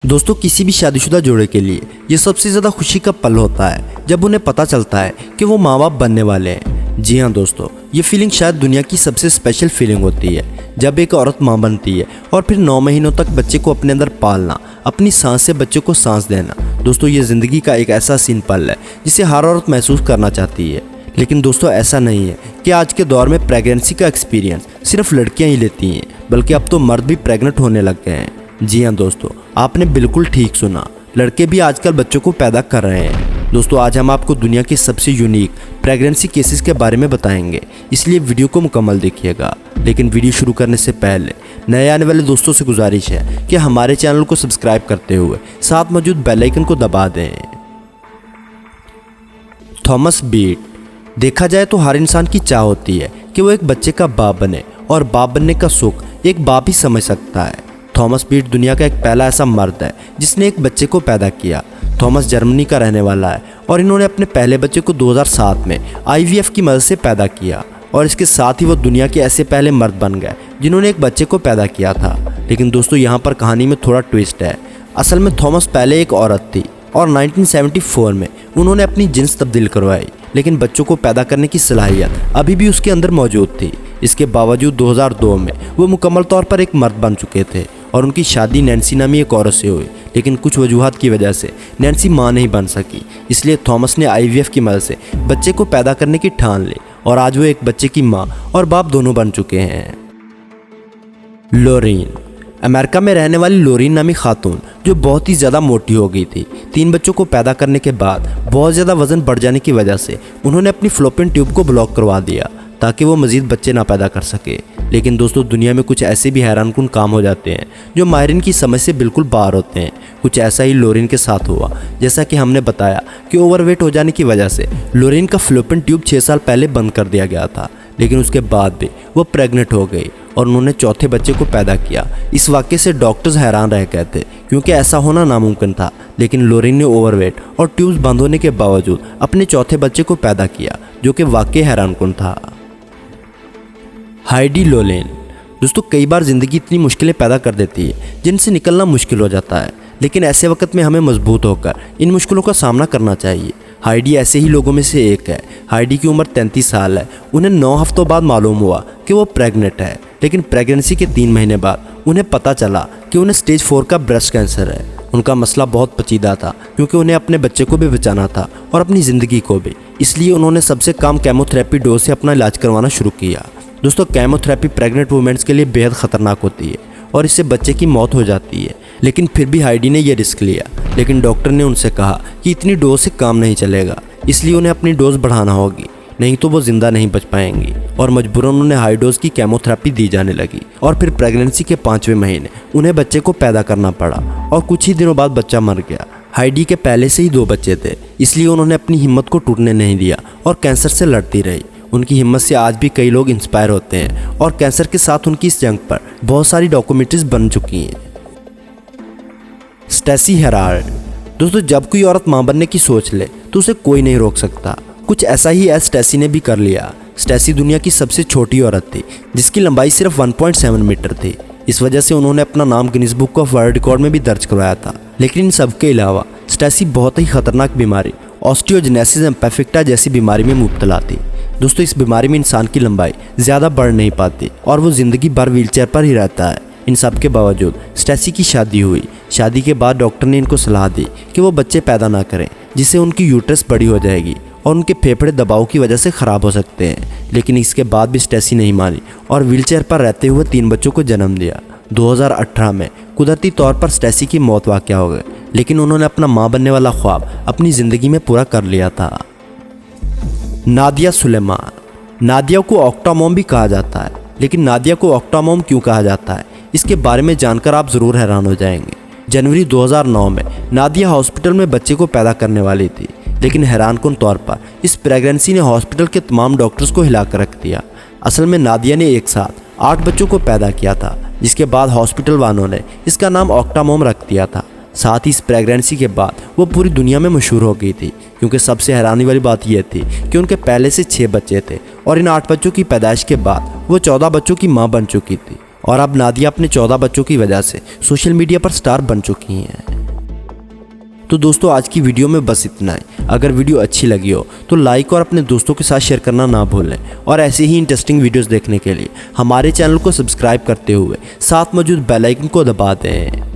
दोस्तों किसी भी शादीशुदा जोड़े के लिए ये सबसे ज़्यादा खुशी का पल होता है जब उन्हें पता चलता है कि वो माँ बाप बनने वाले हैं। जी हाँ दोस्तों, ये फीलिंग शायद दुनिया की सबसे स्पेशल फीलिंग होती है जब एक औरत माँ बनती है और फिर 9 महीनों तक बच्चे को अपने अंदर पालना, अपनी सांस से बच्चे को सांस देना। दोस्तों ये ज़िंदगी का एक ऐसा सीन पल है जिसे हर औरत महसूस करना चाहती है। लेकिन दोस्तों ऐसा नहीं है कि आज के दौर में प्रेगनेंसी का एक्सपीरियंस सिर्फ लड़कियां ही लेती हैं, बल्कि अब तो मर्द भी प्रेग्नेंट होने लग गए हैं। जी हाँ दोस्तों, आपने बिल्कुल ठीक सुना, लड़के भी आजकल बच्चों को पैदा कर रहे हैं। दोस्तों आज हम आपको दुनिया के सबसे यूनिक प्रेगनेंसी केसेस के बारे में बताएंगे, इसलिए वीडियो को मुकम्मल देखिएगा। लेकिन वीडियो शुरू करने से पहले नए आने वाले दोस्तों से गुजारिश है कि हमारे चैनल को सब्सक्राइब करते हुए साथ मौजूद बेल आइकन को दबा दें। Thomas Beat. देखा जाए तो हर इंसान की चाह होती है कि वो एक बच्चे का बाप बने, और बाप बनने का सुख एक बाप ही समझ सकता है। थॉमस बीट दुनिया का एक पहला ऐसा मर्द है जिसने एक बच्चे को पैदा किया। थॉमस जर्मनी का रहने वाला है और इन्होंने अपने पहले बच्चे को 2007 में IVF की मदद से पैदा किया, और इसके साथ ही वो दुनिया के ऐसे पहले मर्द बन गए जिन्होंने एक बच्चे को पैदा किया था। लेकिन दोस्तों यहाँ पर कहानी में थोड़ा ट्विस्ट है। असल में थॉमस पहले एक औरत थी और 1974 में उन्होंने अपनी जिन्स तब्दील करवाई, लेकिन बच्चों को पैदा करने की सलाहियत अभी भी उसके अंदर मौजूद थी। इसके बावजूद 2002 में वो मुकम्मल तौर पर एक मर्द बन चुके थे और उनकी शादी नैन्सी नामी एक औरत से हुई। लेकिन कुछ वजूहात की वजह से नैन्सी मां नहीं बन सकी, इसलिए थॉमस ने IVF की मदद से बच्चे को पैदा करने की ठान ली, और आज वो एक बच्चे की मां और बाप दोनों बन चुके हैं। लोरीन। अमेरिका में रहने वाली लोरीन नामी खातून जो बहुत ही ज़्यादा मोटी हो गई थी। 3 बच्चों को पैदा करने के बाद बहुत ज़्यादा वजन बढ़ जाने की वजह से उन्होंने अपनी फ्लोपियन ट्यूब को ब्लॉक करवा दिया ताकि वो मज़ीद बच्चे ना पैदा कर सके। लेकिन दोस्तों दुनिया में कुछ ऐसे भी हैरानकुन काम हो जाते हैं जो माहिरीन की समझ से बिल्कुल बाहर होते हैं। कुछ ऐसा ही लोरीन के साथ हुआ। जैसा कि हमने बताया कि ओवरवेट हो जाने की वजह से लोरीन का फ्लोपियन ट्यूब 6 साल पहले बंद कर दिया गया था, लेकिन उसके बाद भी वो प्रेग्नेंट हो गई और उन्होंने चौथे बच्चे को पैदा किया। इस वाक़े से डॉक्टर्स हैरान रह गए थे क्योंकि ऐसा होना नामुमकिन था, लेकिन लोरीन ने ओवरवेट और ट्यूब्स बंद होने के बावजूद अपने चौथे बच्चे को पैदा किया, जो कि वाकई हैरानकुन था। हाइडी लोलेन। दोस्तों कई बार ज़िंदगी इतनी मुश्किलें पैदा कर देती है जिनसे निकलना मुश्किल हो जाता है, लेकिन ऐसे वक्त में हमें मजबूत होकर इन मुश्किलों का सामना करना चाहिए। हाइडी ऐसे ही लोगों में से एक है। हाइडी की उम्र 33 साल है। उन्हें 9 हफ्तों बाद मालूम हुआ कि वो प्रेग्नेंट है, लेकिन प्रेगनेंसी के 3 महीने बाद उन्हें पता चला कि उन्हें स्टेज 4 का ब्रेस्ट कैंसर है। उनका मसला बहुत पेचीदा था क्योंकि उन्हें अपने बच्चे को भी बचाना था और अपनी ज़िंदगी को भी, इसलिए उन्होंने सबसे कम केमोथेरेपी डोज से अपना इलाज करवाना शुरू किया। दोस्तों केमोथेरेपी प्रेग्नेंट वुमेन्स के लिए बेहद ख़तरनाक होती है और इससे बच्चे की मौत हो जाती है, लेकिन फिर भी हाइडी ने यह रिस्क लिया। लेकिन डॉक्टर ने उनसे कहा कि इतनी डोज से काम नहीं चलेगा, इसलिए उन्हें अपनी डोज बढ़ाना होगी, नहीं तो वो ज़िंदा नहीं बच पाएंगी। और मजबूरन उन्हें हाई डोज की केमोथेरेपी दी जाने लगी, और फिर प्रेगनेंसी के 5वें महीने उन्हें बच्चे को पैदा करना पड़ा, और कुछ ही दिनों बाद बच्चा मर गया। हाइडी के पहले से ही 2 बच्चे थे, इसलिए उन्होंने अपनी हिम्मत को टूटने नहीं दिया और कैंसर से लड़ती रही। उनकी हिम्मत से आज भी कई लोग इंस्पायर होते हैं, और कैंसर के साथ उनकी इस जंग पर बहुत सारी डॉक्यूमेंट्रीज बन चुकी हैं। Stacy Herald. दोस्तों जब कोई औरत मां बनने की सोच ले तो उसे कोई नहीं रोक सकता। कुछ ऐसा ही स्टेसी ने भी कर लिया। स्टेसी दुनिया की सबसे छोटी औरत थी जिसकी लंबाई सिर्फ 1.7 मीटर थी। इस वजह से उन्होंने अपना नाम Guinness book of world record में भी दर्ज करवाया था। लेकिन इन सब के अलावा स्टेसी बहुत ही खतरनाक बीमारी ऑस्टियोजेनेसिस इम्परफेक्टा जैसी बीमारी में मुब्तला थी। दोस्तों इस बीमारी में इंसान की लंबाई ज़्यादा बढ़ नहीं पाती और वो ज़िंदगी भर व्हीलचेयर पर ही रहता है। इन सब के बावजूद स्टेसी की शादी हुई। शादी के बाद डॉक्टर ने इनको सलाह दी कि वो बच्चे पैदा ना करें, जिससे उनकी यूट्रस बड़ी हो जाएगी और उनके फेफड़े दबाव की वजह से ख़राब हो सकते हैं। लेकिन इसके बाद भी स्टेसी नहीं मानी और व्हीलचेयर पर रहते हुए 3 बच्चों को जन्म दिया। 2018 में कुदरती तौर पर स्टेसी की मौत वाक़या हो गई, लेकिन उन्होंने अपना माँ बनने वाला ख्वाब अपनी ज़िंदगी में पूरा कर लिया था। नादिया सुलेमान। नादिया को ऑक्टामॉम भी कहा जाता है, लेकिन नादिया को ऑक्टामॉम क्यों कहा जाता है इसके बारे में जानकर आप ज़रूर हैरान हो जाएंगे। जनवरी 2009 में नादिया हॉस्पिटल में बच्चे को पैदा करने वाली थी, लेकिन हैरानकुन तौर पर इस प्रेगनेंसी ने हॉस्पिटल के तमाम डॉक्टर्स को हिला कर रख दिया। असल में नादिया ने एक साथ 8 बच्चों को पैदा किया था, जिसके बाद हॉस्पिटल वालों ने इसका नाम ऑक्टामॉम रख दिया था। साथ ही इस प्रेगनेंसी के बाद वो पूरी दुनिया में मशहूर हो गई थी, क्योंकि सबसे हैरानी वाली बात यह थी कि उनके पहले से 6 बच्चे थे और इन 8 बच्चों की पैदाइश के बाद वो 14 बच्चों की माँ बन चुकी थी। और अब नादिया अपने 14 बच्चों की वजह से सोशल मीडिया पर स्टार बन चुकी हैं। तो दोस्तों आज की वीडियो में बस इतना ही। अगर वीडियो अच्छी लगी हो तो लाइक और अपने दोस्तों के साथ शेयर करना ना भूलें और ऐसे ही इंटरेस्टिंग वीडियोस देखने के लिए हमारे चैनल को सब्सक्राइब करते हुए साथ मौजूद बेल आइकन को दबा दें।